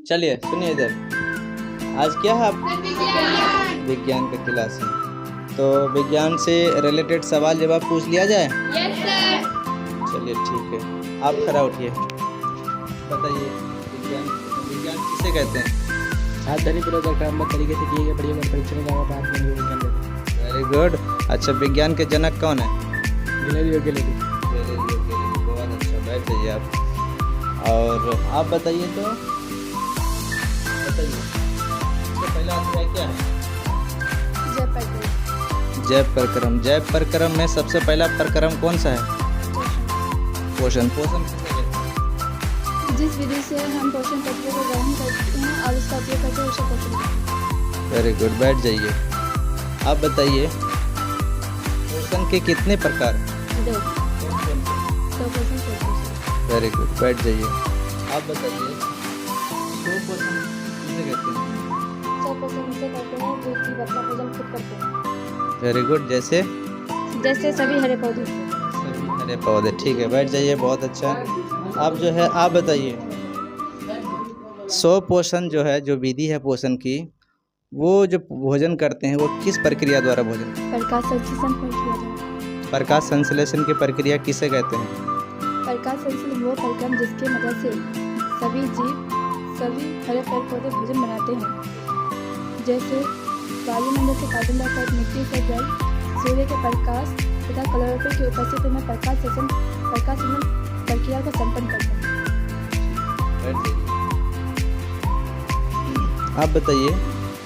चलिए सुनिए इधर, आज क्या है आप विज्ञान का क्लास है, तो विज्ञान से रिलेटेड सवाल जवाब पूछ लिया जाए। Yes sir. चलिए ठीक है, आप खड़ा उठिए, बताइए विज्ञान विज्ञान किसे कहते हैं। आधुनिक तरीके से किए गए बड़ी बड़ी परीक्षणों का पाठ बन गया। Very good. अच्छा, विज्ञान के जनक कौन है। Galileo Galilei. बहुत अच्छा, बैठ जाइए आप। और आप बताइए, तो बताइए तो पहला अध्याय क्या है। जैव प्रक्रम। जैव प्रक्रम में सबसे पहला प्रक्रम कौन सा है। पोषण। पोषण किसे कहते हैं। जिस विधि से हम पोषण तत्वों को ग्रहण करते हैं और उसका उपयोग करते हैं उसे पोषण कहते हैं। वेरी गुड, बैठ जाइए। आप बताइए पोषण के कितने प्रकार। दो पोषण वेरी गुड, बैठ जाइए। आप बताइए पोषण किसे कहते हैं। पोषण उसे कहते हैं जो जीव अपना भोजन खुद करते हैं। वेरी गुड, जैसे सभी हरे पौधे। अरे पौधे, ठीक है, बैठ जाइए, बहुत अच्छा। आप जो है आप बताइए पोषण जो है, जो विधि है पोषण की, वो जो भोजन करते हैं वो किस प्रक्रिया द्वारा भोजन। प्रकाश संश्लेषण प्रक्रिया द्वारा। प्रकाश संश्लेषण की प्रक्रिया किसे कहते हैं। प्रकाश संश्लेषण वो प्रक्रम जिसके मदद से सभी जीव सभी हरे पेड़ पौधे भोजन बनाते हैं, जैसे वायुमंडल से कार्बन डाइऑक्साइड, मिट्टी से जल, सूर्य के प्रकाश तथा क्लोरोफिल की उपस्थिति में प्रकाश संश्लेषण प्रक्रिया को संपन्न करते हैं। आप बताइए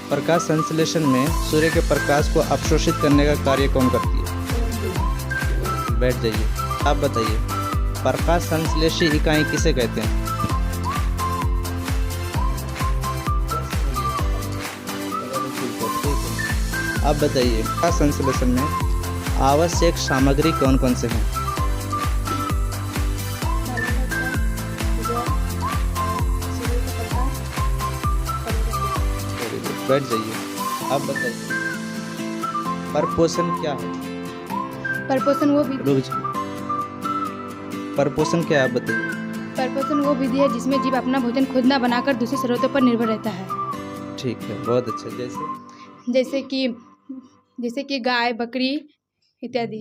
प्रकाश संश्लेषण में सूर्य के प्रकाश को अवशोषित करने का कार्य कौन करती है। बैठ जाइए। आप बताइए प्रकाश संश्लेषी इकाई किसे कहते हैं। आप बताइए प्रकाश संश्लेषण में आवश्यक सामग्री कौन कौन से हैं। बैठ जाइए। आप बताइए परपोषण क्या है। परपोषण वो विधि परपोषण क्या है, आप बताइए। परपोषण वो विधि है जिसमें जीव अपना भोजन खुद न बनाकर दूसरे स्रोतों पर निर्भर रहता है। ठीक है, बहुत अच्छा। जैसे कि गाय, बकरी इत्यादि।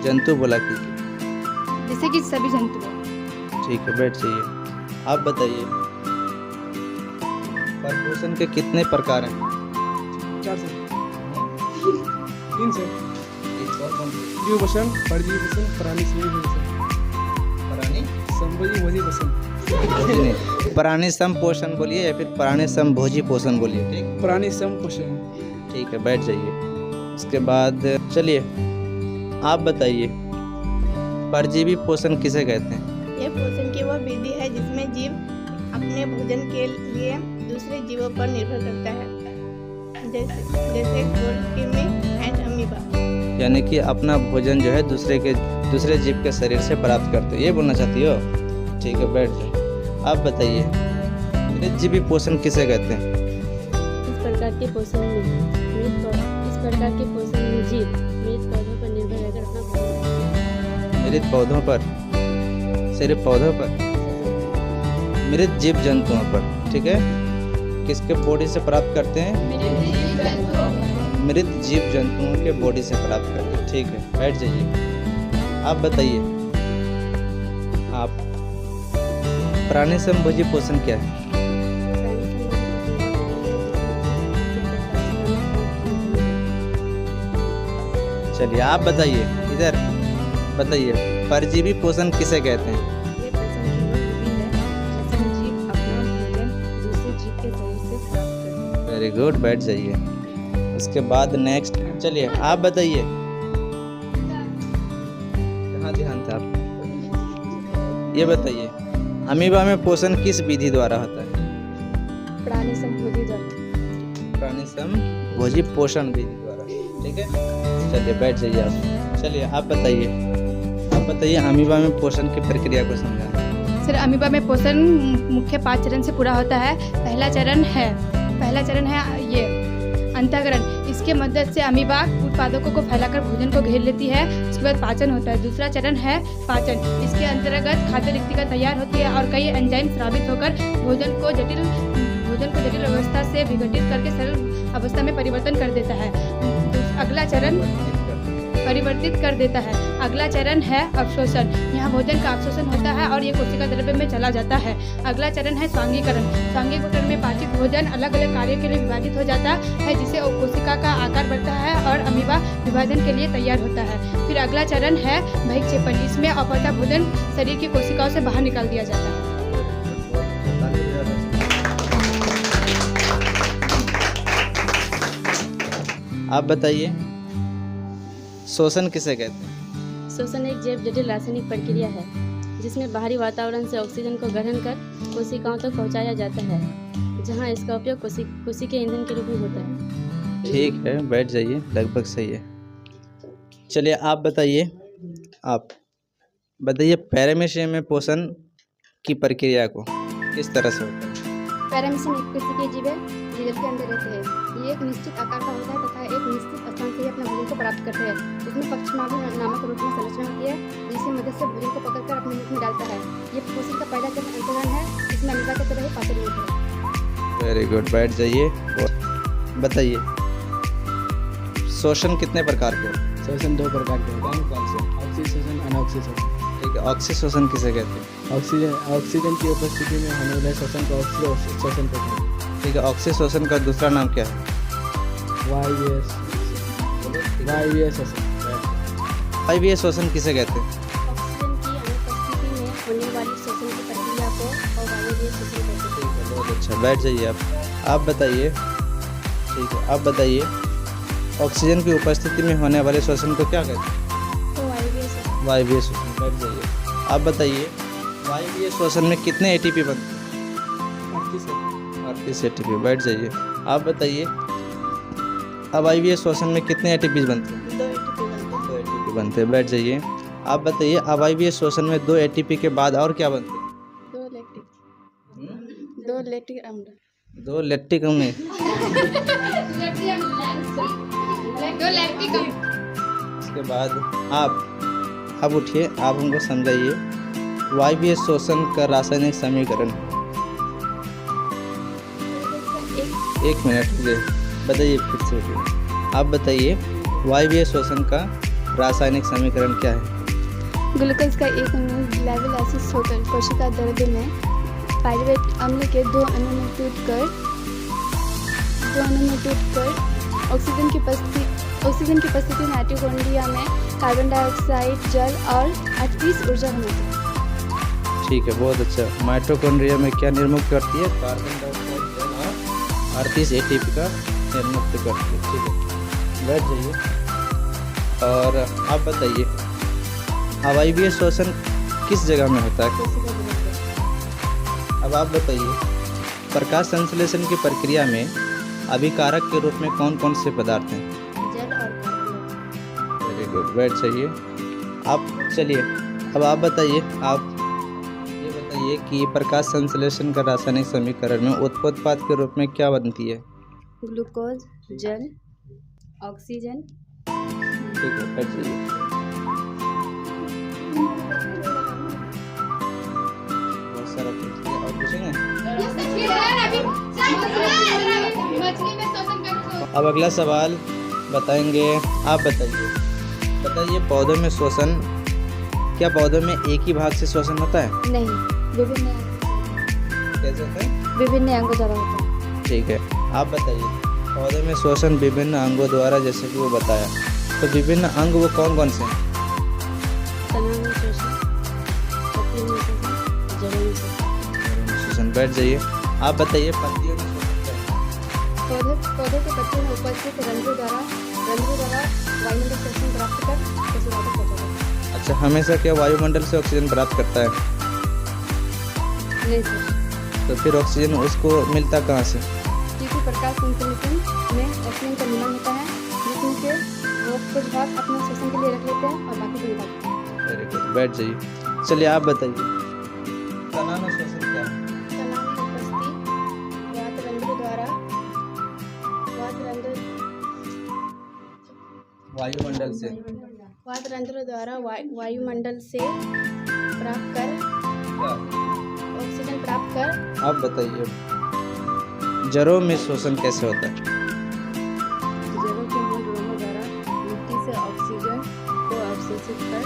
जंतु बोला कि जैसे कि सभी जंतु। ठीक है, बैठ जाइए। आप बताइए परपोषण के कितने प्रकार हैं। 4 से 3 से जीव पोषण, परजीवी पोषण, प्राणी संभोजी पोषण। प्राणी सम पोषण बोलिए या फिर प्राणी संभोजी पोषण बोलिए। ठीक, प्राणी सम पोषण। ठीक है, बैठ जाइए। उसके बाद चलिए आप बताइए परजीवी पोषण किसे कहते हैं। यह पोषण की वह विधि है जिसमें जीव अपने भोजन के लिए दूसरे जीवों पर निर्भर करता है, जैसे गोल्डकिमी एंड अमीबा। यानी कि अपना भोजन जो है दूसरे जीव के शरीर से प्राप्त करते हो, ये बोलना चाहती हो। ठीक है, बैठ जाओ। आप बताइए निर्जीवी पोषण किसे कहते हैं। इस प्रकार के पोषण में जीव मृत पौधों पर निर्भर रहकर अपना भोजन। मृत पौधों पर, सिर्फ पौधों पर, मृत जीव जंतुओं पर। ठीक है, किसके बॉडी से प्राप्त करते हैं। मृत जीव जंतुओं के बॉडी से प्राप्त करते हैं। ठीक है, बैठ जाइए। आप बताइए आप प्राणी संभोजी पोषण क्या है। चलिए आप बताइए, इधर बताइए परजीवी पोषण किसे कहते हैं। ये पोषण की वह विधि है जिसमें जीव अपना भोजन दूसरे जीव के शरीर से प्राप्त करते हैं। वेरी गुड, बैठ जाइए। उसके बाद नेक्स्ट चलिए आप बताइए। कहाँ ध्यान था आप। ये बताइए अमीबा में पोषण किस विधि द्वारा होता है। प्राणी संभोजी द्वारा। प्राणी संभोजी पोषण विधि द्वारा। ठीक है, चलिए बैठ जाइए आप। चलिए आप बताइए अमीबा में पोषण की प्रक्रिया को समझाना। सर, अमीबा में पोषण मुख्य 5 चरण से पूरा होता है। पहला चरण है ये अंतःकरण, इसके मदद से अमीबा उत्पादकों को फैलाकर भोजन को घेर लेती है। उसके बाद पाचन होता है। दूसरा चरण है पाचन, इसके अंतर्गत खाद्य रिक्तिका तैयार होती है और कई एंजाइम स्रावित होकर भोजन को जटिल अवस्था से विघटित करके सरल अवस्था में परिवर्तन कर देता है। अगला चरण परिवर्तित कर देता है। अगला चरण है अवशोषण, यहाँ भोजन का अवशोषण होता है और ये कोशिका द्रव्य में चला जाता है। अगला चरण है स्वांगीकरण, स्वांगीकरण में पाचित भोजन अलग अलग कार्यों के लिए विभाजित हो जाता है, जिससे कोशिका का आकार बढ़ता है और अमीबा विभाजन के लिए तैयार होता है। फिर अगला चरण है बहिक्षेपण, इसमें अपचा भोजन शरीर की कोशिकाओं से बाहर निकाल दिया जाता है। आप बताइए श्वसन किसे कहते हैं? श्वसन एक जैव जटिल रासायनिक प्रक्रिया है जिसमें बाहरी वातावरण से ऑक्सीजन को ग्रहण कर कोशिकाओं तक पहुंचाया जाता है, जहां इसका उपयोग कोशिकीय ईंधन के रूप में होता है। ठीक है, बैठ जाइए, लगभग सही है। चलिए आप बताइए पैरामीशियम में पोषण की प्रक्रिया को किस तरह से होता है? पैरामीशियम एक कोशिकीय जीव है जो जल के अंदर रहते हैं। ये एक निश्चित आकार का होता है तथा एक निश्चित स्थान से ही अपने भोजन को प्राप्त करते हैं। इसमें पक्षमाभि नामक रूप में संरचना होती है, जिसकी मदद से भोजन को पकड़कर अपने मुख में डालता है। ये पोषण का पहला चरण अंतरण है, इसमें अमीबा की तरह ही पाचन होता है। वेरी गुड, बैठ जाइए। बताइए शोषण कितने प्रकार के होते हैं? श्वसन 2 प्रकार के होते हैं। कौन से? ऑक्सीशोषण, अनऑक्सीशोषण। ठीक है, ऑक्सीशोषण किसे कहते हैं? ऑक्सीजन की उपस्थिति में होने वाले श्वसन को ऑक्सीशोषण कहते हैं। ठीक है, ऑक्सीशोषण का दूसरा नाम क्या है? वायवीय श्वसन। वायवीय शोषण किसे कहते हैं? ऑक्सीजन की अनुपस्थिति में होने वाली श्वसन की प्रक्रिया को अवायवीय श्वसन कहते हैं। ठीक है, बहुत अच्छा, बैठ जाइए आप बताइए। ठीक है, आप बताइए ऑक्सीजन की उपस्थिति में होने वाले श्वसन को क्या कहते हैं? तो वायवीय श्वसन। वायवीय श्वसन, बैठ जाइए। आप बताइए वायवीय श्वसन में कितने एटीपी बनते हैं? 38 एटीपी, बैठ जाइए। आप बताइए अवायवीय श्वसन में कितने एटीपी बनते हैं? 2 ATP बनते हैं। 2 एटीपी बनते हैं, बैठ जाइए। आप बताइए अवायवीय श्वसन में 2 एटीपी के बाद और क्या बनते हैं? 2 लैक्टिक अम्ल। 2 लैक्टिक अम्ल। इसके बाद आप उठिए, आप हमको समझाइए वायवीय श्वसन का रासायनिक समीकरण। 1 मिनट रुकिए, बताइए फिर से उठिए। आप बताइए वायवीय श्वसन का रासायनिक समीकरण क्या है? ग्लूकोज का एक अणु ग्लाइवल एसिड होकर कोशिका द्रव्य में पाइरुवेट अम्ल के 2 अणु में टूटकर ऑक्सीजन की उपस्थिति माइटोकॉन्ड्रिया में कार्बन डाइऑक्साइड, जल और 38 ऊर्जा होती है। ठीक है, बहुत अच्छा। माइटोकॉन्ड्रिया में क्या निर्मुक्त करती है? कार्बन डाइऑक्साइड, जल और 38 एटीपी का निर्मुक्त करती है। ठीक है, बैठ जाइए। और आप बताइए अवायवीय श्वसन किस जगह में होता है? कोशिका द्रव्य। अब आप बताइए प्रकाश संश्लेषण की प्रक्रिया में अभिकारक के रूप में कौन कौन से पदार्थ हैं? जल और कार्बन। वेरी गुड, बैठ जाइए। आप चलिए, अब आप बताइए, आप ये बताइए कि प्रकाश संश्लेषण का रासायनिक समीकरण में उत्पाद के रूप में क्या बनती है? ग्लूकोज, जल, ऑक्सीजन। ठीक है, बैठ जाइए। बहुत सारा पूछिए, और पूछेंगे? अब अगला सवाल बताएंगे। आप बताइए पौधों में श्वसन, क्या पौधों में एक ही भाग से श्वसन होता है? नहीं, विभिन्न कैसे होता है? विभिन्न अंगों द्वारा होता है। ठीक है, आप बताइए पौधों में श्वसन विभिन्न अंगों द्वारा, जैसे कि वो बताया, तो विभिन्न अंग वो कौन कौन से हैं? तना में श्वसन, पत्ती में श्वसन, जड़ों में श्वसन। श्वसन, बैठ जाइए। आप बताइए पत्तियों में श्वसन क्या है? पौधे के पत्तों में उपस्थित रंध्रों द्वारा वायुमंडल से ऑक्सीजन प्राप्त कर कोशिका तक पहुंचाता है। अच्छा, हमेशा क्या वायुमंडल से ऑक्सीजन प्राप्त करता है? नहीं सर, तो फिर ऑक्सीजन उसको मिलता कहाँ से? क्योंकि प्रकाश संश्लेषण में ऑक्सीजन का निर्माण होता है, जिसमें से वो कुछ भाग अपने श्वसन के लिए रख लेते हैं और बाकी को निकालते हैं। वेरी गुड, बैठ जाइए। चलिए आप बताइए तना में श्वसन क्या है? तना में उपस्थित वात रंध्र द्वारा वायुमंडल से वात तंत्र द्वारा वायुमंडल से प्राप्त कर ऑक्सीजन प्राप्त कर। आप बताइए जड़ों में शोषण कैसे होता है? जड़ों के मूल रोमों द्वारा मिट्टी से ऑक्सीजन को अवशोषित कर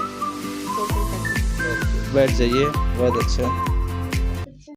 शोषण करते हैं। बैठ जाइए, बहुत अच्छा।